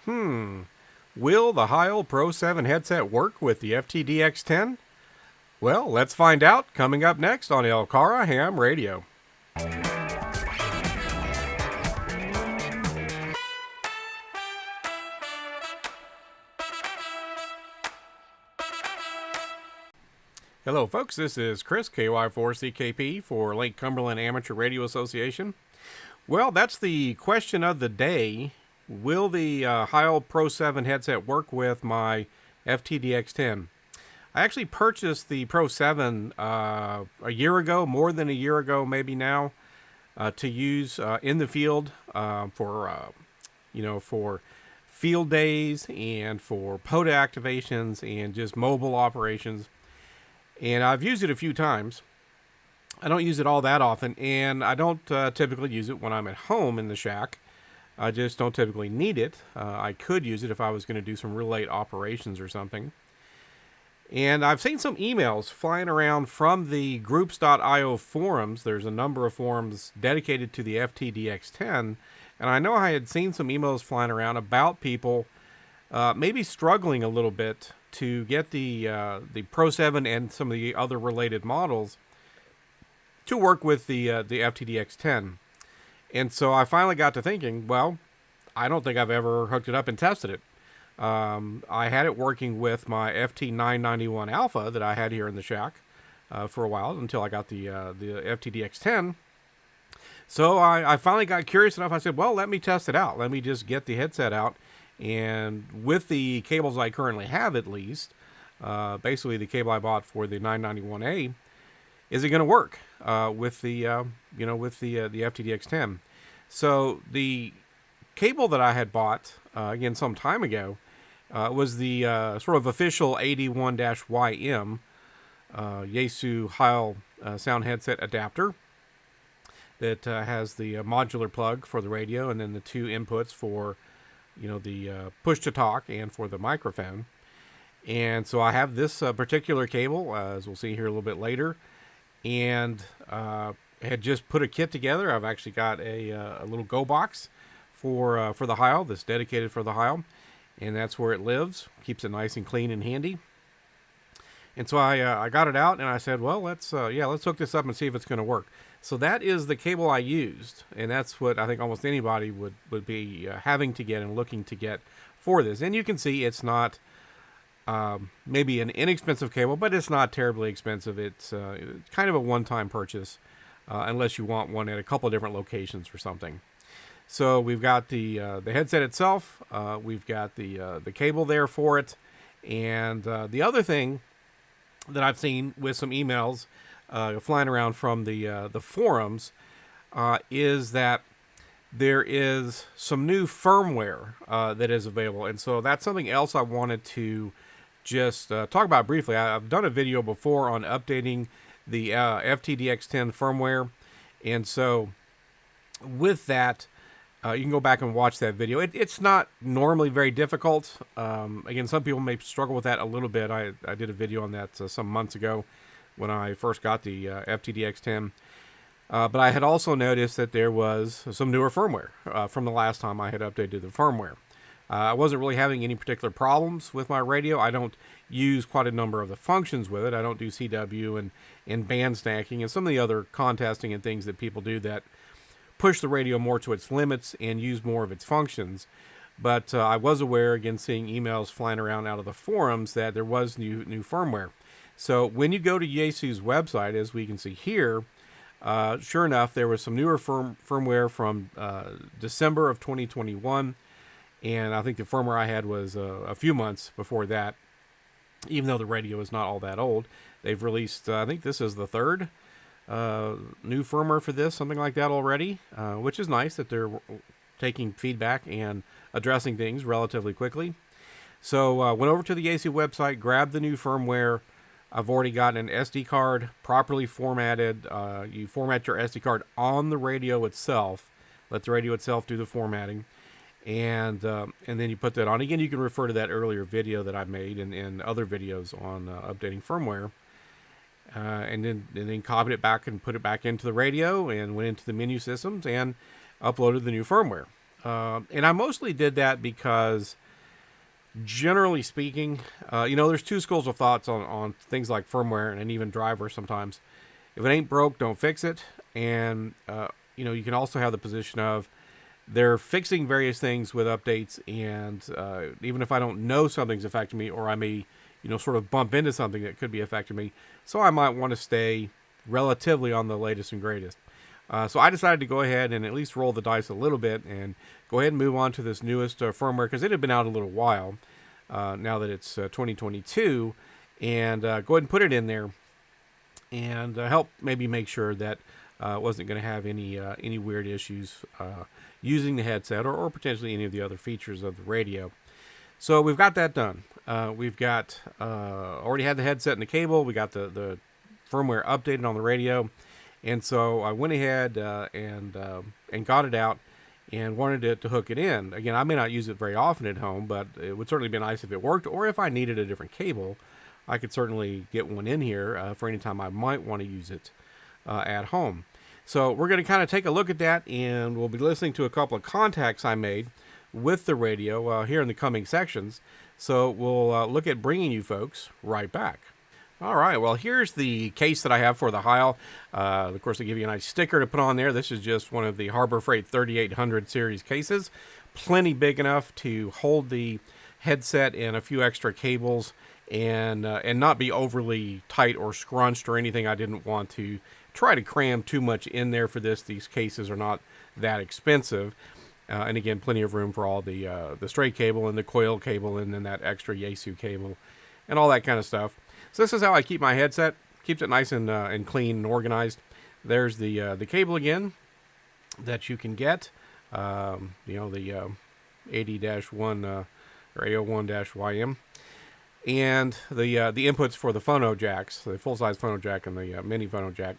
Will the Heil Pro 7 headset work with the FTDX-10? Well, let's find out coming up next on LCARA HAMRadio. Hello folks, this is Chris, KY4CKP for Lake Cumberland Amateur Radio Association. Well, that's the question of the day. Will the Heil Pro 7 headset work with my FTDX-10? I actually purchased the Pro 7 a year ago, more than a year ago maybe now, to use in the field for field days and for POTA activations and just mobile operations. And I've used it a few times. I don't use it all that often, and I don't typically use it when I'm at home in the shack. I just don't typically need it. I could use it if I was going to do some real late operations or something. And I've seen some emails flying around from the groups.io forums. There's a number of forums dedicated to the FTDX-10, and I know I had seen some emails flying around about people maybe struggling a little bit to get the Pro 7 and some of the other related models to work with the FTDX-10. And so I finally got to thinking, well, I don't think I've ever hooked it up and tested it. I had it working with my FT991 Alpha that I had here in the shack for a while until I got the FTDX-10. So I finally got curious enough. I said, well, let me test it out. Let me just get the headset out. And with the cables I currently have, at least, basically the cable I bought for the 991A, is it going to work with the FTDX-10? So the cable that I had bought again some time ago was the sort of official 81-YM Yaesu Heil sound headset adapter that has the modular plug for the radio and then the two inputs for the push to talk and for the microphone. And so I have this particular cable, as we'll see here a little bit later, and had just put a kit together. I've actually got a little go box for the Heil that's dedicated for the Heil, and that's where it lives. Keeps it nice and clean and handy. And so I got it out and I said, well, let's hook this up and see if it's going to work. So that is the cable I used, and that's what I think almost anybody would be having to get and looking to get for this. And you can see it's not maybe an inexpensive cable, but it's not terribly expensive. It's kind of a one-time purchase unless you want one at a couple of different locations or something. So we've got the headset itself. We've got the cable there for it. And the other thing that I've seen with some emails flying around from the forums is that there is some new firmware that is available. And so that's something else I wanted to just talk about briefly. I've done a video before on updating the FTDX-10 firmware. And so with that, you can go back and watch that video. It's not normally very difficult. Again, some people may struggle with that a little bit. I did a video on that some months ago when I first got the FTDX-10. But I had also noticed that there was some newer firmware from the last time I had updated the firmware. I wasn't really having any particular problems with my radio. I don't use quite a number of the functions with it. I don't do CW and band stacking and some of the other contesting and things that people do that push the radio more to its limits and use more of its functions. But I was aware, again, seeing emails flying around out of the forums, that there was new firmware. So when you go to Yaesu's website, as we can see here, sure enough, there was some newer firmware from December of 2021. And I think the firmware I had was a few months before that, even though the radio is not all that old. They've released, I think this is the third new firmware for this, something like that already, which is nice that they're taking feedback and addressing things relatively quickly. So went over to the Yaesu website, grabbed the new firmware. I've already got an SD card properly formatted. You format your SD card on the radio itself. Let the radio itself do the formatting. And then you put that on. Again, you can refer to that earlier video that I made and other videos on updating firmware. And then copied it back and put it back into the radio and went into the menu systems and uploaded the new firmware. And I mostly did that because, generally speaking, there's two schools of thoughts on things like firmware and even drivers sometimes. If it ain't broke, don't fix it. And, you can also have the position of they're fixing various things with updates. And even if I don't know something's affecting me, or I may, sort of bump into something that could be affecting me, so I might want to stay relatively on the latest and greatest. So I decided to go ahead and at least roll the dice a little bit and go ahead and move on to this newest firmware, because it had been out a little while now that it's 2022, and go ahead and put it in there and help maybe make sure that wasn't going to have any weird issues using the headset or potentially any of the other features of the radio. So we've got that done. We've got already had the headset and the cable. We got the firmware updated on the radio. And so I went ahead and got it out and wanted to hook it in. Again, I may not use it very often at home, but it would certainly be nice if it worked. Or if I needed a different cable, I could certainly get one in here for any time I might want to use it at home. So we're going to kind of take a look at that, and we'll be listening to a couple of contacts I made with the radio here in the coming sections. So we'll look at bringing you folks right back. All right, well, here's the case that I have for the Heil. Of course, they give you a nice sticker to put on there. This is just one of the Harbor Freight 3800 series cases. Plenty big enough to hold the headset and a few extra cables and not be overly tight or scrunched or anything. I didn't want to try to cram too much in there for this. These cases are not that expensive. And again, plenty of room for all the straight cable and the coil cable and then that extra Yaesu cable and all that kind of stuff. So this is how I keep my headset. Keeps it nice and clean and organized. There's the cable again that you can get. The 80-1 or A01-YM. And the inputs for the phono jacks, the full-size phono jack and the mini phono jack.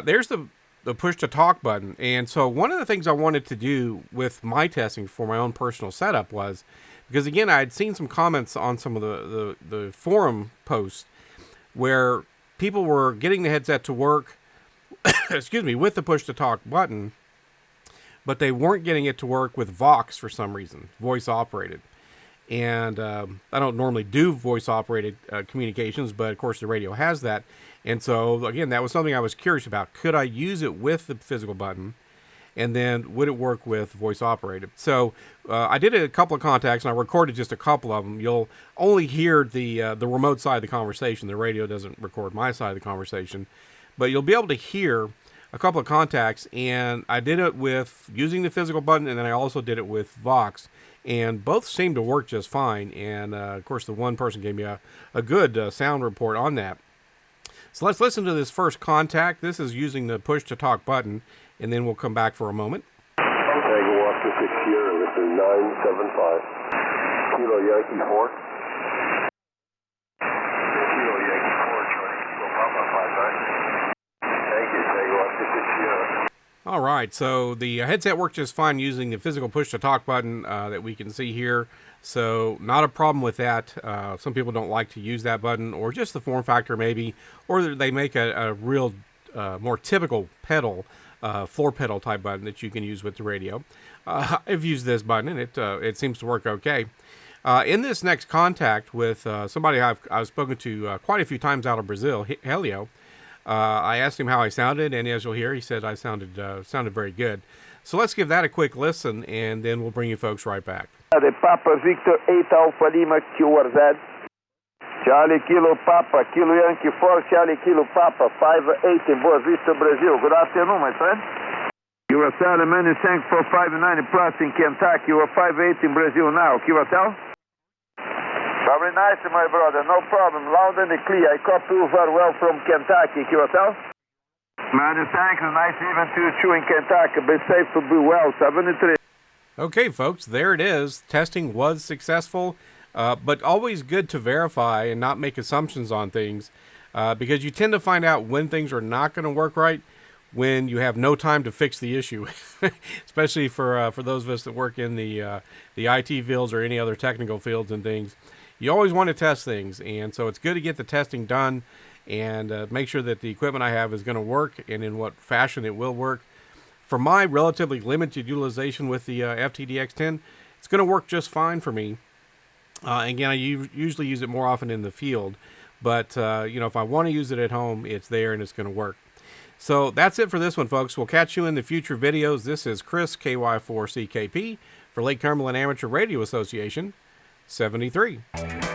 There's the push-to-talk button. And so one of the things I wanted to do with my testing for my own personal setup was, because again, I had seen some comments on some of the forum posts where people were getting the headset to work, with the push-to-talk button, but they weren't getting it to work with VOX for some reason, voice-operated. And I don't normally do voice-operated communications, but of course the radio has that. And so, again, that was something I was curious about. Could I use it with the physical button? And then would it work with voice-operated? So I did a couple of contacts, and I recorded just a couple of them. You'll only hear the remote side of the conversation. The radio doesn't record my side of the conversation. But you'll be able to hear a couple of contacts, and I did it with using the physical button, and then I also did it with VOX. And both seemed to work just fine. And, of course, the one person gave me a good sound report on that. So let's listen to this first contact. This is using the push-to-talk button, and then we'll come back for a moment. Tango Oscar 6 Sierra, this is 975. Kilo Yankee 4. Kilo Yankee 4, Charlie Kilo Papa 59. Thank you, Tango Oscar 6 Sierra. All right, so the headset worked just fine using the physical push-to-talk button that we can see here. So not a problem with that. Some people don't like to use that button, or just the form factor maybe, or they make a real more typical pedal, floor pedal type button that you can use with the radio. I've used this button, and it seems to work okay. In this next contact with somebody I've spoken to quite a few times out of Brazil, Helio, I asked him how I sounded, and as you'll hear, he said I sounded very good. So let's give that a quick listen, and then we'll bring you folks right back. The Papa Victor 8 Alpha Lima QRZ. Charlie Kilo Papa, Kilo Yankee 4, Charlie Kilo Papa, 5-8 in Boa Vista, Brazil. Good afternoon, my friend. QSL, many thanks for 590 plus in Kentucky. You are 5-8 in Brazil now. QSL? Very nice, my brother. No problem. Loud and clear. I copy you very well from Kentucky. QSL? Many thanks. Nice even to you in Kentucky. Be safe, be well. 73. Okay, folks, there it is. Testing was successful, but always good to verify and not make assumptions on things, because you tend to find out when things are not going to work right when you have no time to fix the issue, especially for those of us that work in the IT fields or any other technical fields and things. You always want to test things, and so it's good to get the testing done and make sure that the equipment I have is going to work and in what fashion it will work. for my relatively limited utilization with the FTDX-10, it's going to work just fine for me. Again, I usually use it more often in the field, but you know, if I want to use it at home, it's there and it's going to work. So that's it for this one, folks. We'll catch you in the future videos. This is Chris, KY4CKP, for Lake Cumberland Amateur Radio Association, 73.